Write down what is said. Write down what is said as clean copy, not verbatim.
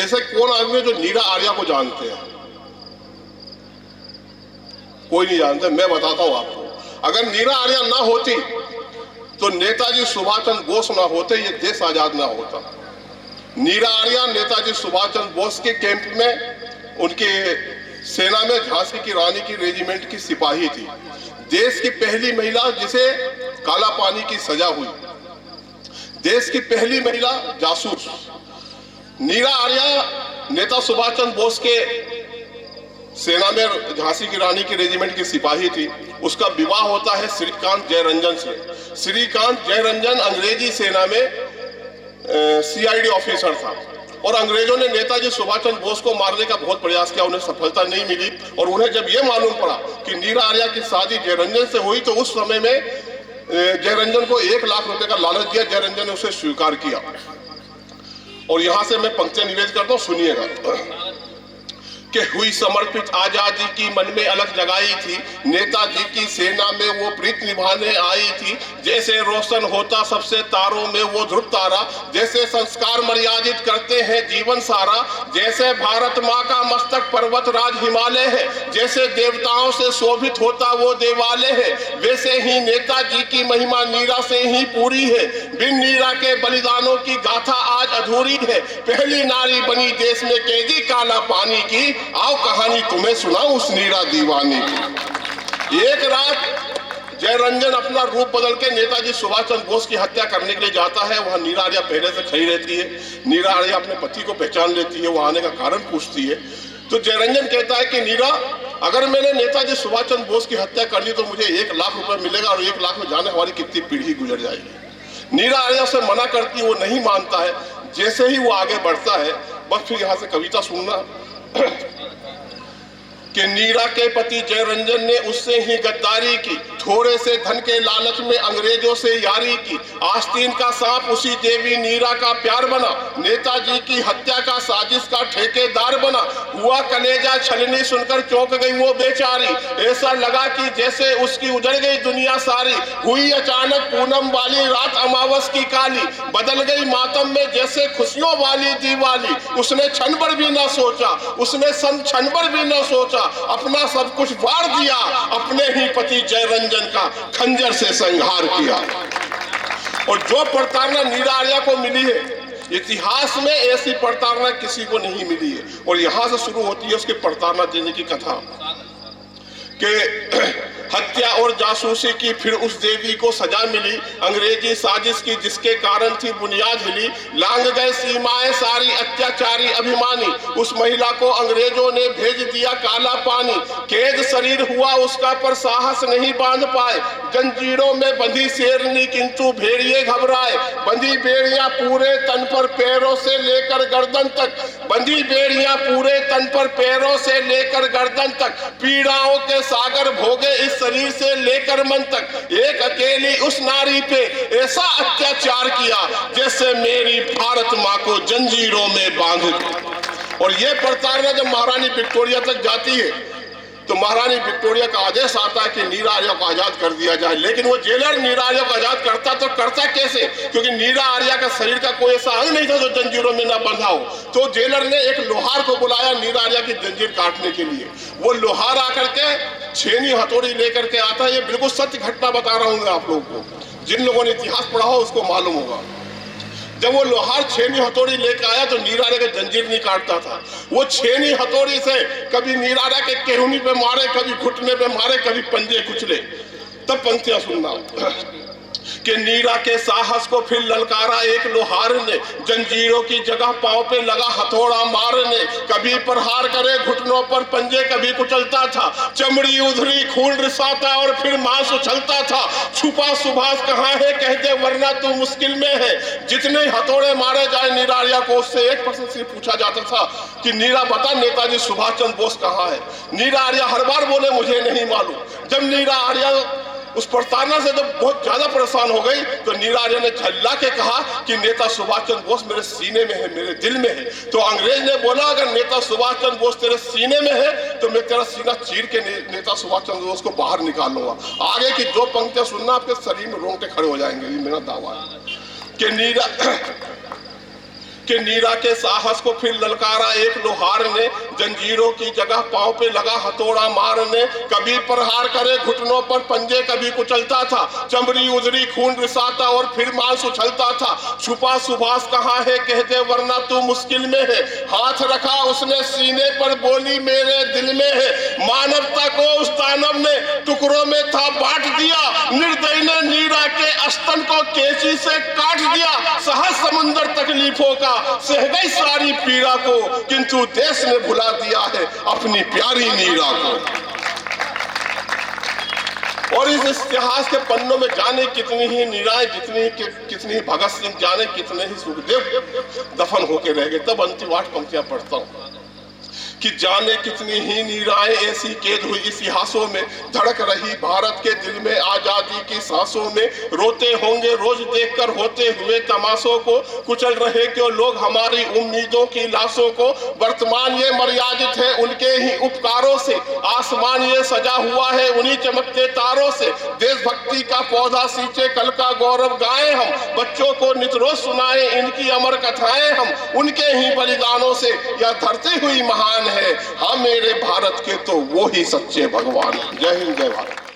ऐसे कौन आदमी है जो नीरा आर्या को जानते हैं? कोई नहीं जानता। मैं बताता हूं आपको, अगर नीरा आर्या ना होती तो नेताजी सुभाष चंद्र बोस ना होते, ये देश आजाद ना होता। नीरा आर्या नेताजी सुभाष चंद्र बोस के कैंप में, उनके सेना में झांसी की रानी की रेजिमेंट की सिपाही थी। देश की पहली महिला जिसे काला पानी की सजा हुई, देश की पहली महिला जासूस नीरा आर्या नेता सुभाष चंद्र बोस के सेना में झांसी की रानी की रेजिमेंट की सिपाही थी। उसका विवाह होता है श्रीकांत जयरंजन से। श्रीकांत जयरंजन अंग्रेजी सेना में सीआईडी ऑफिसर था और अंग्रेजों ने नेताजी सुभाष चंद्र बोस को मारने का बहुत प्रयास किया, उन्हें सफलता नहीं मिली। और उन्हें जब यह मालूम पड़ा कि नीरा आर्या की शादी जयरंजन से हुई तो उस समय में जयरंजन को 1 लाख रुपए का लालच दिया। जयरंजन ने उसे स्वीकार किया। और यहां से मैं पंक्तियां निवेदन करता हूं, सुनिएगा। कि हुई समर्पित आजादी की मन में अलग जगाई थी, नेताजी की सेना में वो प्रीत निभाने आई थी। जैसे रोशन होता सबसे तारों में वो ध्रुव तारा, जैसे संस्कार मर्यादित करते हैं जीवन सारा, जैसे भारत माँ का मस्तक पर्वत राज हिमालय है, जैसे देवताओं से शोभित होता वो देवालय है, वैसे ही नेताजी की महिमा नीरा से ही पूरी है। बिन नीरा के बलिदानों की गाथा आज अधूरी है। पहली नारी बनी देश में कैदी काला पानी की, आओ कहानी तुम्हें सुनाऊं उस नीरा दीवानी की। एक रात जयरंजन अपना रूप बदल के नेताजी सुभाष चंद्र बोस की हत्या करने के लिए जाता है। वहां नीरा आर्या पहले से खड़ी रहती है। नीरा आर्या अपने पति को पहचान लेती है, वो आने का कारण पूछती है। तो जयरंजन कहता है कि नीरा, अगर मैंने नेताजी सुभाष चंद्र बोस की हत्या कर दी तो मुझे 1 लाख रुपए मिलेगा और 1 लाख में जाने हमारी कितनी पीढ़ी गुजर जाएगी। नीरा आर्या से मना करती, वो नहीं मानता है। जैसे ही वो आगे बढ़ता है, बस फिर यहां से कविता सुनना कि नीरा के पति जयरंजन ने उससे ही गद्दारी की, थोड़े से धन के लालच में अंग्रेजों से यारी की। आस्तीन का सांप उसी देवी नीरा का प्यार बना, नेताजी की हत्या का साजिश का ठेकेदार बना। हुआ कलेजा छलनी सुनकर चौंक गई वो बेचारी, ऐसा लगा कि जैसे उसकी उजड़ गई दुनिया सारी। हुई अचानक पूनम वाली रात अमावस की काली, बदल गई मातम में जैसे खुशियों वाली दिवाली। उसने क्षण भर भी न सोचा, उसने क्षण भर भी न सोचा, अपना सब कुछ वार दिया, अपने ही पति जयरंजन का खंजर से संहार किया। और जो प्रताड़ना नीरा आर्या को मिली है, इतिहास में ऐसी प्रताड़ना किसी को नहीं मिली है। और यहां से शुरू होती है उसके प्रताड़ना देने की कथा कि हत्या और जासूसी की फिर उस देवी को सजा मिली, अंग्रेजी साजिश की जिसके कारण थी बुनियाद हिली। लांग गए सीमाएं सारी अत्याचारी अभिमानी, उस महिला को अंग्रेजों ने भेज दिया काला पानी। कैद शरीर हुआ उसका पर साहस नहीं बांध पाए, जंजीरों में बंधी शेरनी किंतु भेड़िए घबराए। बंधी बेड़ियां पूरे तन पर पैरों से लेकर गर्दन तक, बंधी बेड़ियां पूरे तन पर पैरों से लेकर गर्दन तक। पीड़ाओं के सागर भोगे इस शरीर से लेकर मन तक। एक अकेली उस नारी पे ऐसा अत्याचार किया जैसे मेरी भारत माँ को जंजीरों में बांध दिया। और यह प्रताड़ना जब महारानी विक्टोरिया तक जाती है तो महारानी विक्टोरिया का आदेश आता है कि नीरा आर्या को आजाद कर दिया जाए। लेकिन वो जेलर नीरा आर्या को आजाद करता तो करता कैसे? क्योंकि नीरा आर्या का शरीर का कोई ऐसा अंग नहीं था जो जंजीरों में ना बंधा हो। तो जेलर ने एक लोहार को बुलाया नीरा आर्या की जंजीर काटने के लिए। वो लोहार आकर के छेनी हथौड़ी लेकर के आता है। ये बिल्कुल सत्य घटना बता रहा हूं मैं आप लोगों को, जिन लोगों ने इतिहास पढ़ा हो उसको मालूम होगा। जब वो लोहार छेनी हथौड़ी लेकर आया तो नीरा आर्या का जंजीर नहीं काटता था। वो छेनी हथौड़ी से कभी नीरा आर्या के केहूनी पे मारे, कभी घुटने पे मारे, कभी पंजे कुचले। तब पंक्तियां सुनना कि नीरा के साहस को फिर ललकारा एक लोहार ने, जंजीरों की जगह पांव पे लगा हथौड़ा मारने। कभी प्रहार करे घुटनों पर पंजे, कभी कुचलता था। चमड़ी उधरी खून रिसाता और फिर मांस उछलता था। छुपा सुभाष कहाँ है कह दे वरना तू मुश्किल में है। जितने हथौड़े मारे जाए नीरा आर्या को, उससे एक प्रश्न से पूछा जाता था कि नीरा बता नेताजी सुभाष चंद्र बोस कहाँ है। नीरा आर्या हर बार बोले मुझे नहीं मालूम। जब नीरा आर्या उस प्रताड़ना से जब बहुत ज्यादा परेशान हो गई तो नीरा आर्या ने झल्ला के कहा कि नेता सुभाष चंद्र बोस मेरे सीने में है, मेरे दिल में है। तो अंग्रेज ने बोला अगर नेता सुभाष चंद्र बोस तेरे सीने में है तो मैं तेरा सीना चीर के नेता सुभाष चंद्र बोस को बाहर निकाल लूंगा। आगे की 2 पंक्तियां सुनना, आपके शरीर में रोंगटे खड़े हो जाएंगे, ये मेरा दावा है। कि कि नीरा के साहस को फिर ललकारा एक लोहार ने, जंजीरों की जगह पांव पे लगा हथौड़ा मारने। कभी प्रहार करे घुटनों पर पंजे, कभी कुचलता था, चमड़ी उजरी खून रिसाता और फिर मांस उछलता था। छुपा सुभाष कहाँ है कह दे वरना तू मुश्किल में है। हाथ रखा उसने सीने पर, बोली मेरे दिल में है। मानवता को उस दानव ने टुकड़ों में था बांट दिया, निर्दयी ने नीरा के स्तन को कैंची से काट दिया। सहज समुंदर तकलीफों का सह गई सारी पीड़ा को, किंतु देश ने भुला दिया है अपनी प्यारी नीरा को। और इस इतिहास के पन्नों में जाने कितनी ही नीराएं, कितनी भगत सिंह, जाने कितने ही सुखदेव दफन होके रह गए। तब अंतिम 8 पंक्तियां पढ़ता हूं कि जाने कितनी ही नीराएं ऐसी कैद हुई इतिहासों में, धड़क रही भारत के दिल में आजादी की सांसों में। रोते होंगे रोज देखकर होते हुए तमाशों को, कुचल रहे क्यों लोग हमारी उम्मीदों की लाशों को। वर्तमान ये मर्यादित है उनके ही उपकारों से, आसमान ये सजा हुआ है उन्हीं चमकते तारों से। देशभक्ति का पौधा सींचे कल का गौरव गाएं हम, बच्चों को नित रोज सुनाएं इनकी अमर कथाएं हम। उनके ही बलिदानों से यह धरती हुई महान है, हाँ मेरे भारत के तो वो ही सच्चे भगवान। जय हिंद, जय भारत।